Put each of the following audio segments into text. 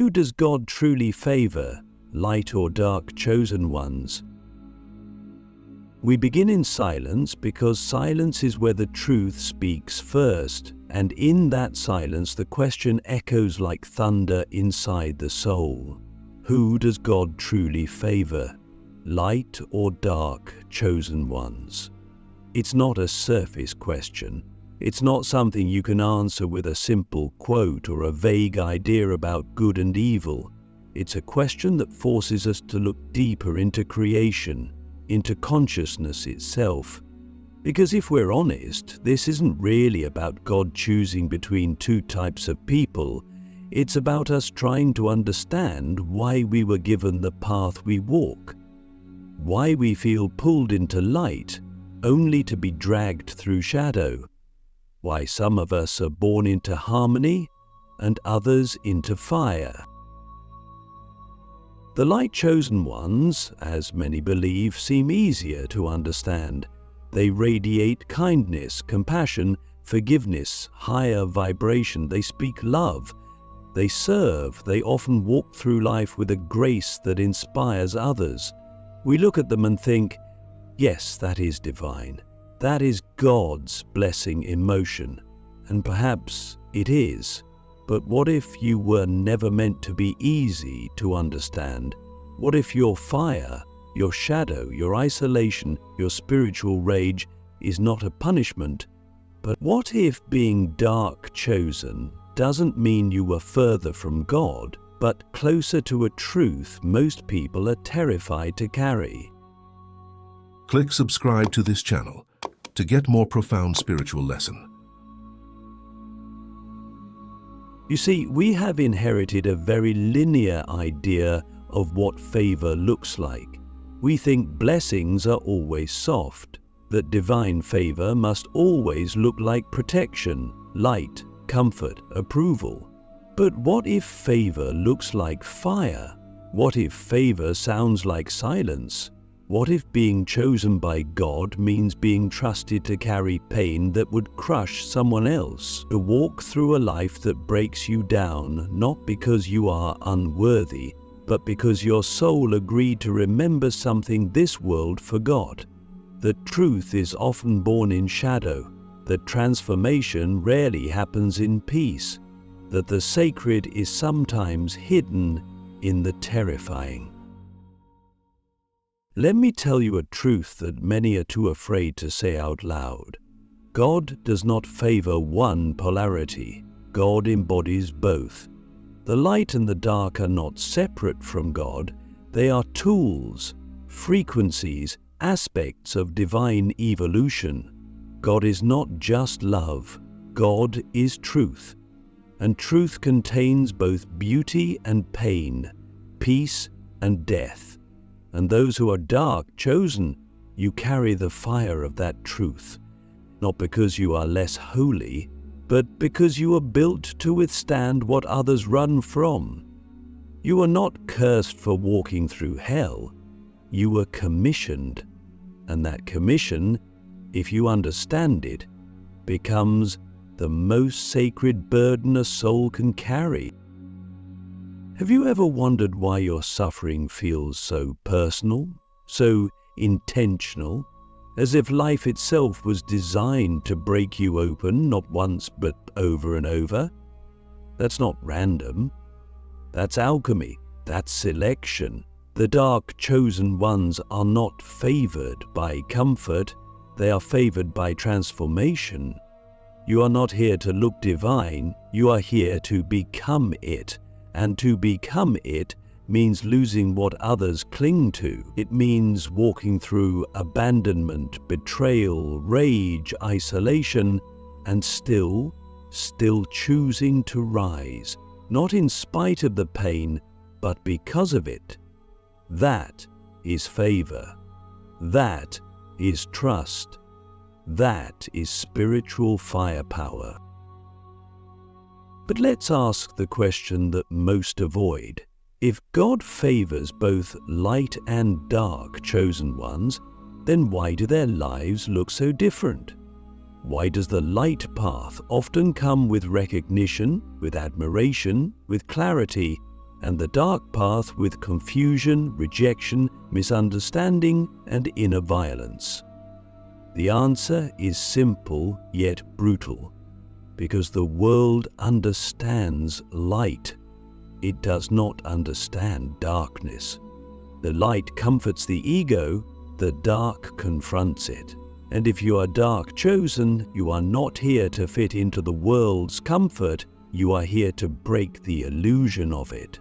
who does God truly favor, light or dark chosen ones? We begin in silence because silence is where the truth speaks first, and in that silence the question echoes like thunder inside the soul. Who does God truly favor, light or dark chosen ones? It's not a surface question. It's not something you can answer with a simple quote or a vague idea about good and evil. It's a question that forces us to look deeper into creation, into consciousness itself. Because if we're honest, this isn't really about God choosing between two types of people. It's about us trying to understand why we were given the path we walk, why we feel pulled into light only to be dragged through shadow, why some of us are born into harmony and others into fire. The light-chosen ones, as many believe, seem easier to understand. They radiate kindness, compassion, forgiveness, higher vibration. They speak love. They serve. They often walk through life with a grace that inspires others. We look at them and think, yes, that is divine. That is God's blessing in motion. And perhaps it is. But what if you were never meant to be easy to understand? What if your fire, your shadow, your isolation, your spiritual rage is not a punishment? But what if being dark chosen doesn't mean you were further from God, but closer to a truth most people are terrified to carry? Click subscribe to this channel to get more profound spiritual lesson. You see, we have inherited a very linear idea of what favor looks like. We think blessings are always soft, that divine favor must always look like protection, light, comfort, approval. But what if favor looks like fire? What if favor sounds like silence? What if being chosen by God means being trusted to carry pain that would crush someone else, to walk through a life that breaks you down, not because you are unworthy, but because your soul agreed to remember something this world forgot? That truth is often born in shadow, that transformation rarely happens in peace, that the sacred is sometimes hidden in the terrifying. Let me tell you a truth that many are too afraid to say out loud. God does not favor one polarity. God embodies both. The light and the dark are not separate from God. They are tools, frequencies, aspects of divine evolution. God is not just love. God is truth. And truth contains both beauty and pain, peace and death. And those who are dark chosen, you carry the fire of that truth, not because you are less holy, but because you are built to withstand what others run from. You are not cursed for walking through hell. You were commissioned, and that commission, if you understand it, becomes the most sacred burden a soul can carry. Have you ever wondered why your suffering feels so personal, so intentional, as if life itself was designed to break you open not once but over and over? That's not random. That's alchemy. That's selection. The dark chosen ones are not favored by comfort. They are favored by transformation. You are not here to look divine. You are here to become it. And to become it means losing what others cling to. It means walking through abandonment, betrayal, rage, isolation, and still choosing to rise, not in spite of the pain, but because of it. That is favor. That is trust. That is spiritual firepower. But let's ask the question that most avoid. If God favors both light and dark chosen ones, then why do their lives look so different? Why does the light path often come with recognition, with admiration, with clarity, and the dark path with confusion, rejection, misunderstanding, and inner violence? The answer is simple yet brutal, because the world understands light. It does not understand darkness. The light comforts the ego, the dark confronts it. And if you are dark chosen, you are not here to fit into the world's comfort, you are here to break the illusion of it.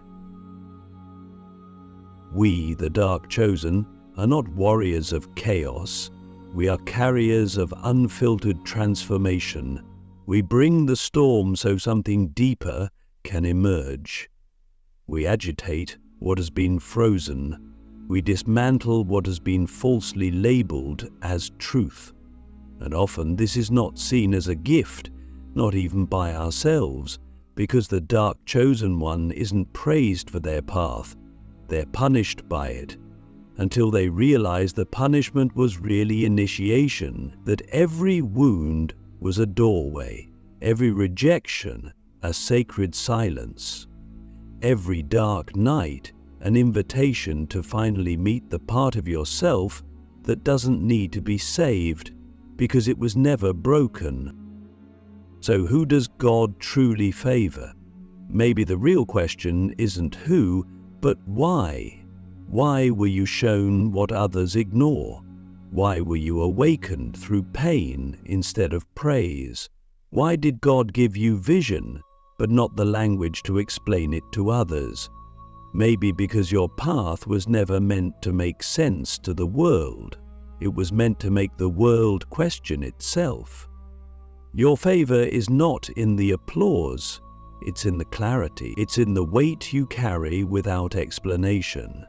We, the dark chosen, are not warriors of chaos. We are carriers of unfiltered transformation. We bring the storm so something deeper can emerge. We agitate what has been frozen. We dismantle what has been falsely labeled as truth. And often this is not seen as a gift, not even by ourselves, because the dark chosen one isn't praised for their path. They're punished by it, until they realize the punishment was really initiation, that every wound was a doorway, every rejection a sacred silence, every dark night an invitation to finally meet the part of yourself that doesn't need to be saved because it was never broken. So who does God truly favor? Maybe the real question isn't who, but why? Why were you shown what others ignore? Why were you awakened through pain instead of praise? Why did God give you vision, but not the language to explain it to others? Maybe because your path was never meant to make sense to the world. It was meant to make the world question itself. Your favor is not in the applause, it's in the clarity. It's in the weight you carry without explanation.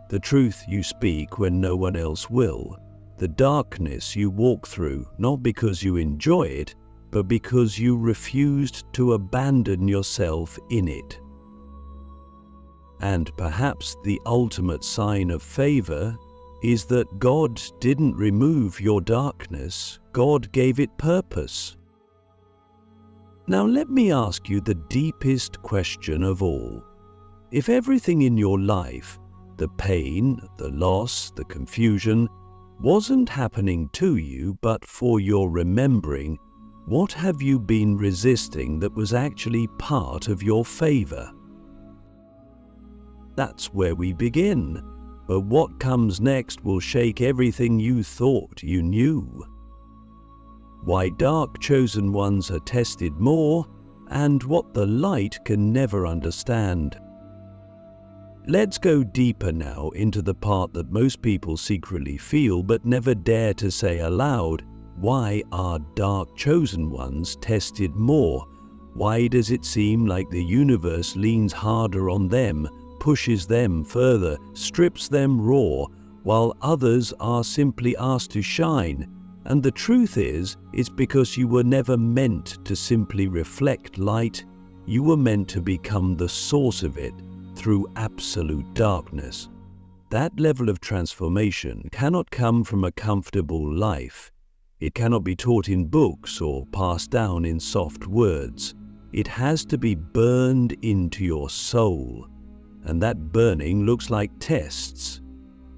The truth you speak when no one else will. The darkness you walk through, not because you enjoy it, but because you refused to abandon yourself in it. And perhaps the ultimate sign of favor is that God didn't remove your darkness, God gave it purpose. Now let me ask you the deepest question of all. If everything in your life, the pain, the loss, the confusion, wasn't happening to you but for your remembering, what have you been resisting that was actually part of your favor? That's where we begin, but what comes next will shake everything you thought you knew. Why dark chosen ones are tested more, and what the light can never understand. Let's go deeper now into the part that most people secretly feel but never dare to say aloud. Why are dark chosen ones tested more? Why does it seem like the universe leans harder on them, pushes them further, strips them raw, while others are simply asked to shine? And the truth is, it's because you were never meant to simply reflect light. You were meant to become the source of it through absolute darkness. That level of transformation cannot come from a comfortable life. It cannot be taught in books or passed down in soft words. It has to be burned into your soul. And that burning looks like tests.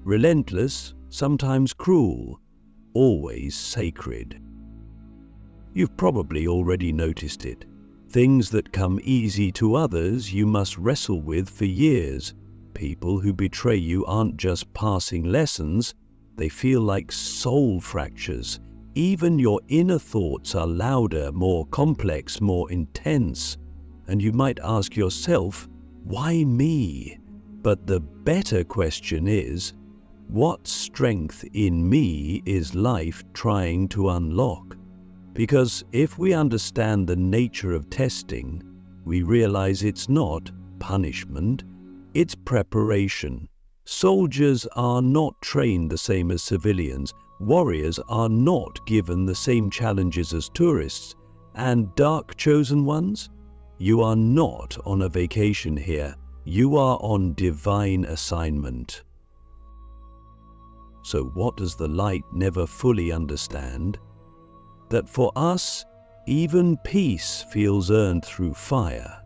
Relentless, sometimes cruel, always sacred. You've probably already noticed it. Things that come easy to others you must wrestle with for years. People who betray you aren't just passing lessons, they feel like soul fractures. Even your inner thoughts are louder, more complex, more intense. And you might ask yourself, why me? But the better question is, what strength in me is life trying to unlock? Because if we understand the nature of testing, we realize it's not punishment, it's preparation. Soldiers are not trained the same as civilians. Warriors are not given the same challenges as tourists. And dark chosen ones? You are not on a vacation here. You are on divine assignment. So what does the light never fully understand? That for us, even peace feels earned through fire.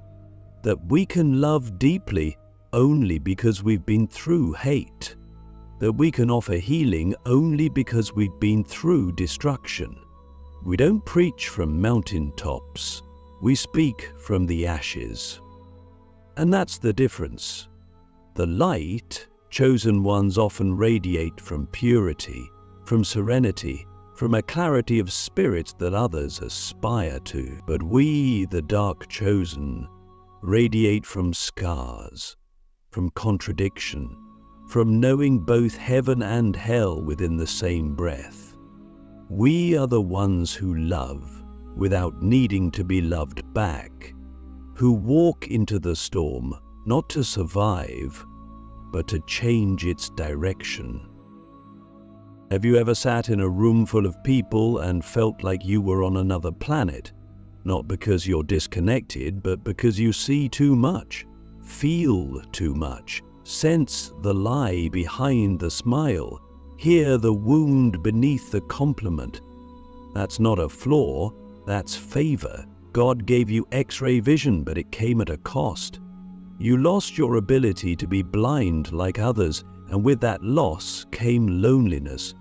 That we can love deeply only because we've been through hate, that we can offer healing only because we've been through destruction. We don't preach from mountaintops, we speak from the ashes. And that's the difference. The light, chosen ones often radiate from purity, from serenity, from a clarity of spirit that others aspire to. But we, the dark chosen, radiate from scars, from contradiction, from knowing both heaven and hell within the same breath. We are the ones who love without needing to be loved back, who walk into the storm not to survive, but to change its direction. Have you ever sat in a room full of people and felt like you were on another planet? Not because you're disconnected, but because you see too much, feel too much, sense the lie behind the smile, hear the wound beneath the compliment. That's not a flaw, that's favor. God gave you X-ray vision, but it came at a cost. You lost your ability to be blind like others, and with that loss came loneliness.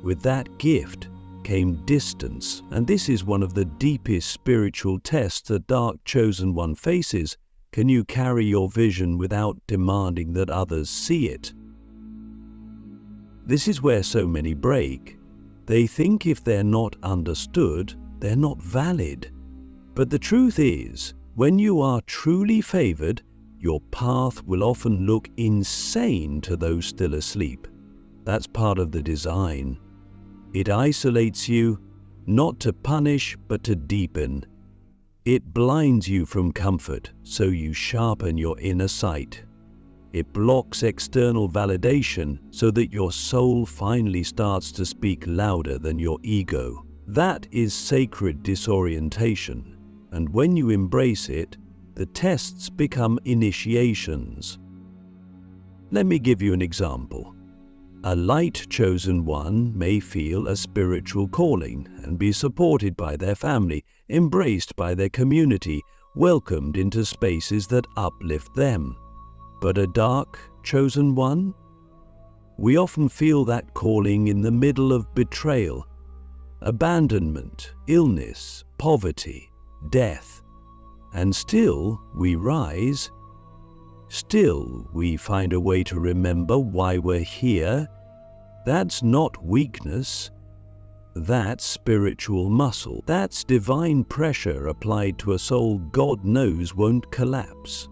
With that gift came distance, and this is one of the deepest spiritual tests the dark chosen one faces. Can you carry your vision without demanding that others see it? This is where so many break. They think if they're not understood, they're not valid. But the truth is, when you are truly favored, your path will often look insane to those still asleep. That's part of the design. It isolates you, not to punish, but to deepen. It blinds you from comfort, so you sharpen your inner sight. It blocks external validation, so that your soul finally starts to speak louder than your ego. That is sacred disorientation, and when you embrace it, the tests become initiations. Let me give you an example. A light-chosen one may feel a spiritual calling and be supported by their family, embraced by their community, welcomed into spaces that uplift them. But a dark-chosen one? We often feel that calling in the middle of betrayal, abandonment, illness, poverty, death. And still we rise. Still we find a way to remember why we're here. That's not weakness. That's spiritual muscle. That's divine pressure applied to a soul God knows won't collapse.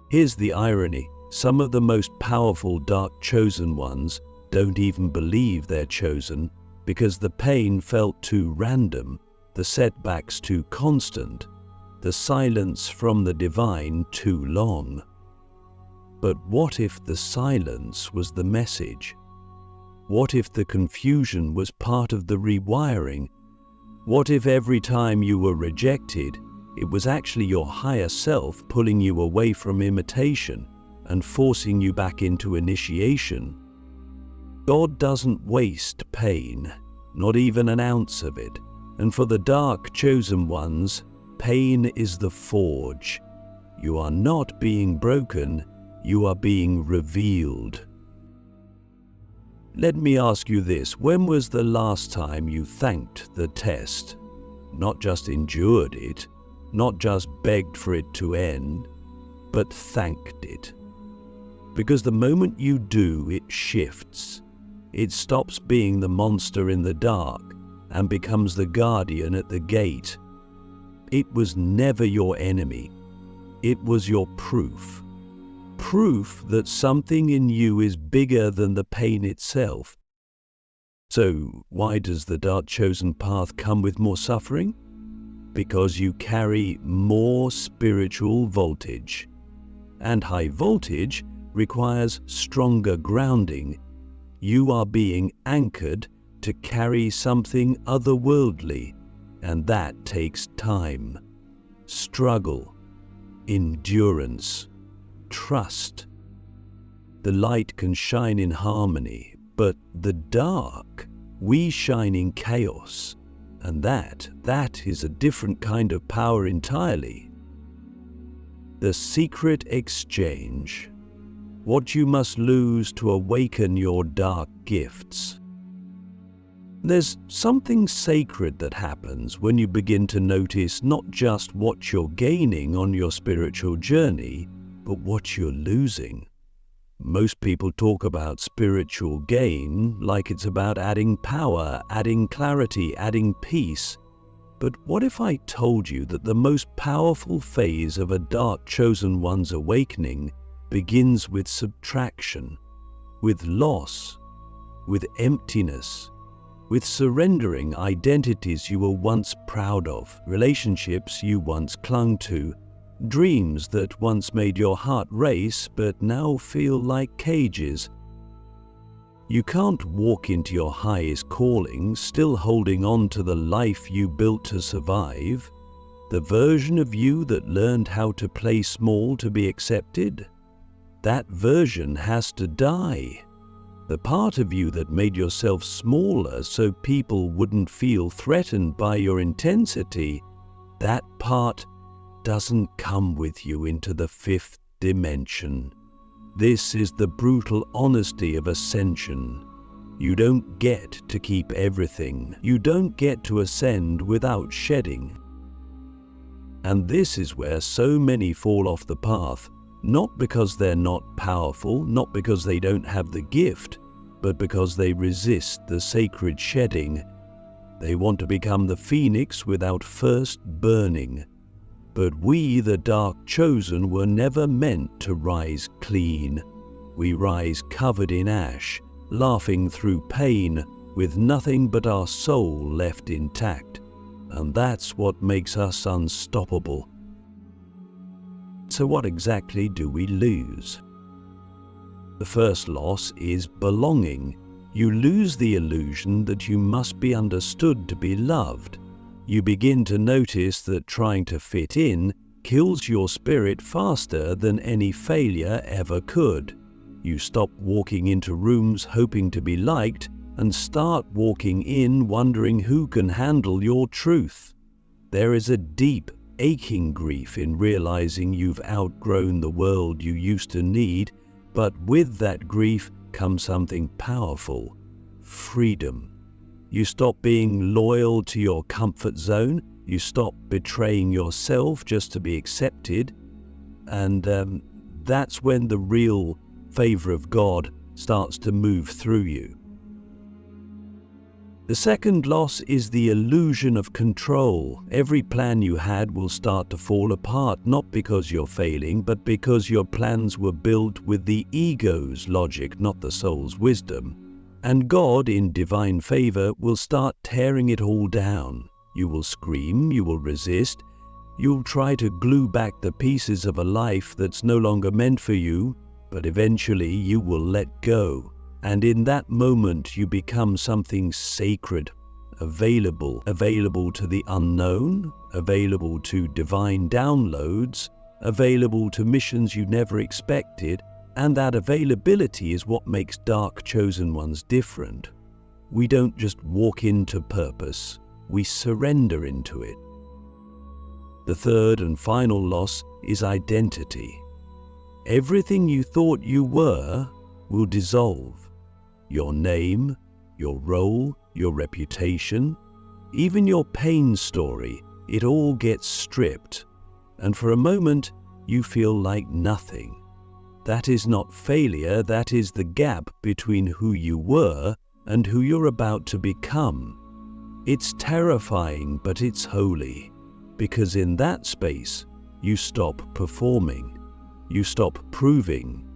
Here's the irony. Some of the most powerful dark chosen ones don't even believe they're chosen because the pain felt too random, the setbacks too constant, the silence from the divine too long. But what if the silence was the message? What if the confusion was part of the rewiring? What if every time you were rejected, it was actually your higher self pulling you away from imitation and forcing you back into initiation? God doesn't waste pain, not even an ounce of it. And for the dark chosen ones, pain is the forge. You are not being broken, you are being revealed. Let me ask you this, when was the last time you thanked the test? Not just endured it, not just begged for it to end, but thanked it. Because the moment you do, it shifts. It stops being the monster in the dark and becomes the guardian at the gate. It was never your enemy. It was your proof. Proof that something in you is bigger than the pain itself. So why does the dark chosen path come with more suffering? Because you carry more spiritual voltage. And high voltage requires stronger grounding. You are being anchored to carry something otherworldly, and that takes time, struggle, endurance, trust. The light can shine in harmony, but the dark, we shine in chaos, and that is a different kind of power entirely. The secret exchange. What you must lose to awaken your dark gifts. There's something sacred that happens when you begin to notice not just what you're gaining on your spiritual journey, but what you're losing. Most people talk about spiritual gain like it's about adding power, adding clarity, adding peace. But what if I told you that the most powerful phase of a dark chosen one's awakening begins with subtraction, with loss, with emptiness, with surrendering identities you were once proud of, relationships you once clung to, dreams that once made your heart race but now feel like cages? You can't walk into your highest calling still holding on to the life you built to survive, the version of you that learned how to play small to be accepted. That version has to die. The part of you that made yourself smaller so people wouldn't feel threatened by your intensity, that part doesn't come with you into the fifth dimension. This is the brutal honesty of ascension. You don't get to keep everything. You don't get to ascend without shedding. And this is where so many fall off the path, not because they're not powerful, not because they don't have the gift, but because they resist the sacred shedding. They want to become the phoenix without first burning. But we, the dark chosen, were never meant to rise clean. We rise covered in ash, laughing through pain, with nothing but our soul left intact. And that's what makes us unstoppable. So what exactly do we lose? The first loss is belonging. You lose the illusion that you must be understood to be loved. You begin to notice that trying to fit in kills your spirit faster than any failure ever could. You stop walking into rooms hoping to be liked and start walking in wondering who can handle your truth. There is a deep, aching grief in realizing you've outgrown the world you used to need, but with that grief comes something powerful: freedom. You stop being loyal to your comfort zone, you stop betraying yourself just to be accepted, and that's when the real favor of God starts to move through you. The second loss is the illusion of control. Every plan you had will start to fall apart, not because you're failing, but because your plans were built with the ego's logic, not the soul's wisdom. And God, in divine favor, will start tearing it all down. You will scream, you will resist, you'll try to glue back the pieces of a life that's no longer meant for you, but eventually you will let go. And in that moment you become something sacred, available to the unknown, available to divine downloads, available to missions you never expected. And that availability is what makes dark chosen ones different. We don't just walk into purpose, we surrender into it. The third and final loss is identity. Everything you thought you were will dissolve. Your name, your role, your reputation, even your pain story, it all gets stripped. And for a moment, you feel like nothing. That is not failure, that is the gap between who you were and who you're about to become. It's terrifying, but it's holy, because in that space, you stop performing, you stop proving,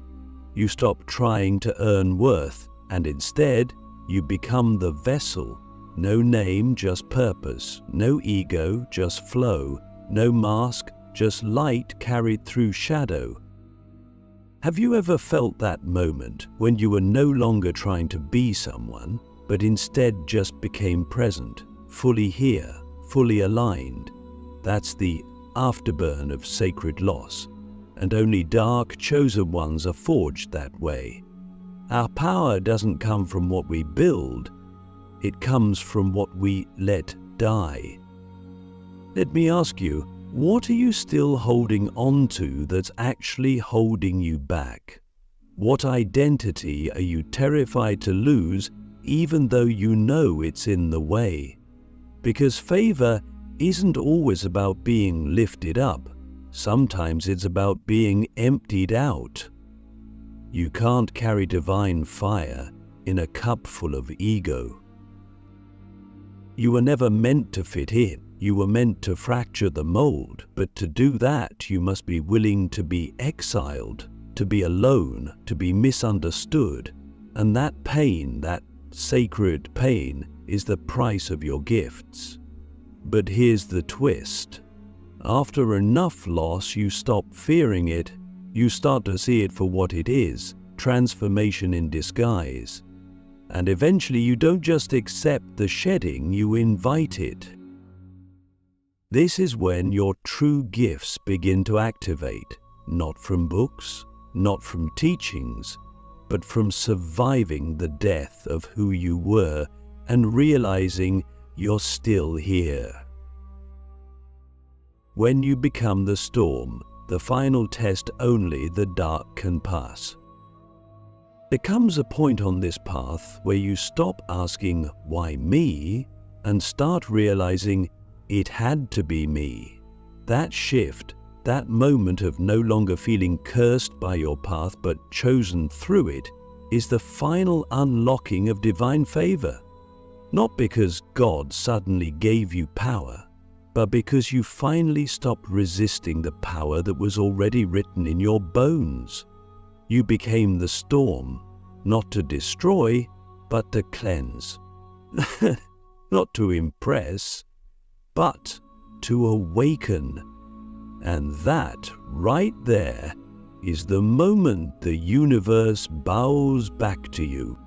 you stop trying to earn worth, and instead, you become the vessel. No name, just purpose, no ego, just flow, no mask, just light carried through shadow. Have you ever felt that moment when you were no longer trying to be someone, but instead just became present, fully here, fully aligned? That's the afterburn of sacred loss, and only dark, chosen ones are forged that way. Our power doesn't come from what we build, it comes from what we let die. Let me ask you, What are you still holding on to that's actually holding you back? What identity are you terrified to lose even though you know it's in the way? Because favor isn't always about being lifted up. Sometimes it's about being emptied out. You can't carry divine fire in a cup full of ego. You were never meant to fit in. You were meant to fracture the mold, but to do that you must be willing to be exiled, to be alone, to be misunderstood. And that pain, that sacred pain, is the price of your gifts. But here's the twist. After enough loss, you stop fearing it. You start to see it for what it is, transformation in disguise. And eventually you don't just accept the shedding, you invite it. This is when your true gifts begin to activate, not from books, not from teachings, but from surviving the death of who you were and realizing you're still here. When you become the storm, the final test only the dark can pass. There comes a point on this path where you stop asking, "Why me?" and start realizing it had to be me. That shift, that moment of no longer feeling cursed by your path but chosen through it, is the final unlocking of divine favor. Not because God suddenly gave you power, but because you finally stopped resisting the power that was already written in your bones. You became the storm, not to destroy, but to cleanse. Not to impress, but to awaken. And that, right there, is the moment the universe bows back to you.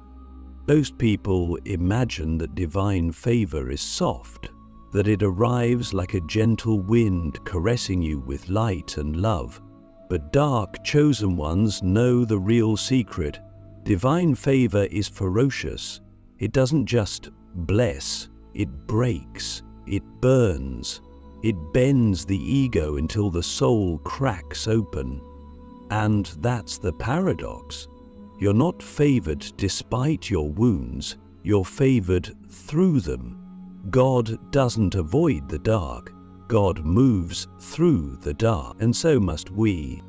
Most people imagine that divine favor is soft, that it arrives like a gentle wind caressing you with light and love. But dark, chosen ones know the real secret. Divine favor is ferocious. It doesn't just bless, it breaks, it burns, it bends the ego until the soul cracks open. And that's the paradox. You're not favored despite your wounds, you're favored through them. God doesn't avoid the dark. God moves through the dark, and so must we.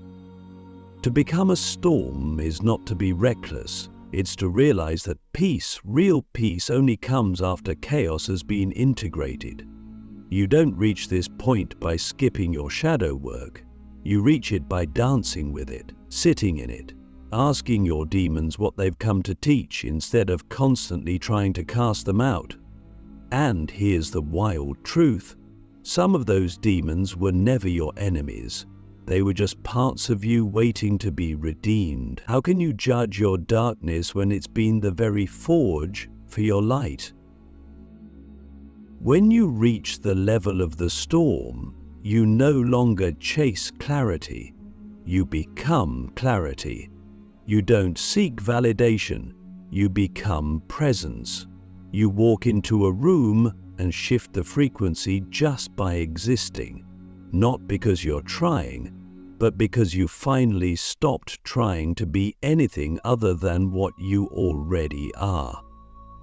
To become a storm is not to be reckless. It's to realize that peace, real peace, only comes after chaos has been integrated. You don't reach this point by skipping your shadow work. You reach it by dancing with it, sitting in it, asking your demons what they've come to teach instead of constantly trying to cast them out. And here's the wild truth. Some of those demons were never your enemies. They were just parts of you waiting to be redeemed. How can you judge your darkness when it's been the very forge for your light? When you reach the level of the storm, you no longer chase clarity. You become clarity. You don't seek validation. You become presence. You walk into a room and shift the frequency just by existing, not because you're trying, but because you finally stopped trying to be anything other than what you already are.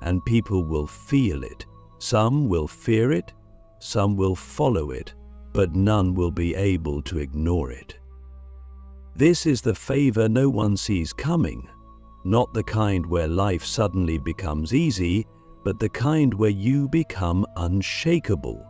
And people will feel it. Some will fear it, some will follow it, but none will be able to ignore it. This is the favor no one sees coming, not the kind where life suddenly becomes easy, but the kind where you become unshakable,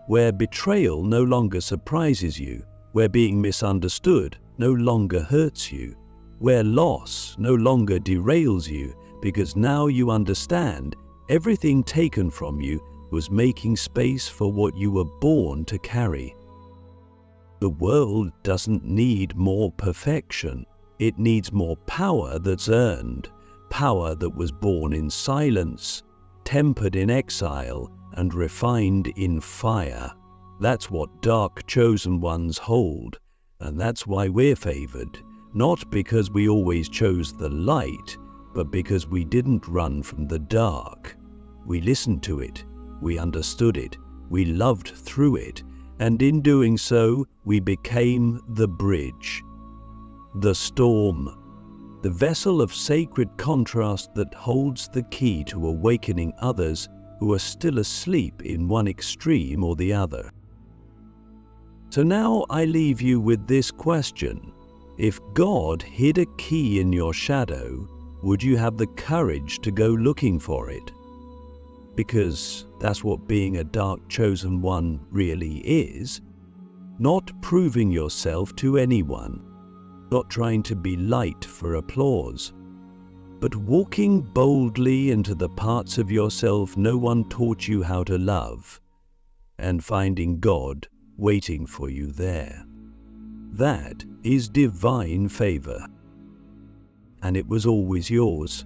where betrayal no longer surprises you, where being misunderstood no longer hurts you, where loss no longer derails you, because now you understand everything taken from you was making space for what you were born to carry. The world doesn't need more perfection. It needs more power that's earned, power that was born in silence, tempered in exile, and refined in fire. That's what dark chosen ones hold, and that's why we're favored, not because we always chose the light, but because we didn't run from the dark. We listened to it, we understood it, we loved through it, And in doing so, we became the bridge, the storm, the vessel of sacred contrast that holds the key to awakening others who are still asleep in one extreme or the other. So now I leave you with this question. If God hid a key in your shadow, would you have the courage to go looking for it? Because that's what being a dark chosen one really is. Not proving yourself to anyone, not trying to be light for applause, but walking boldly into the parts of yourself no one taught you how to love, and finding God waiting for you there. That is divine favor. And it was always yours.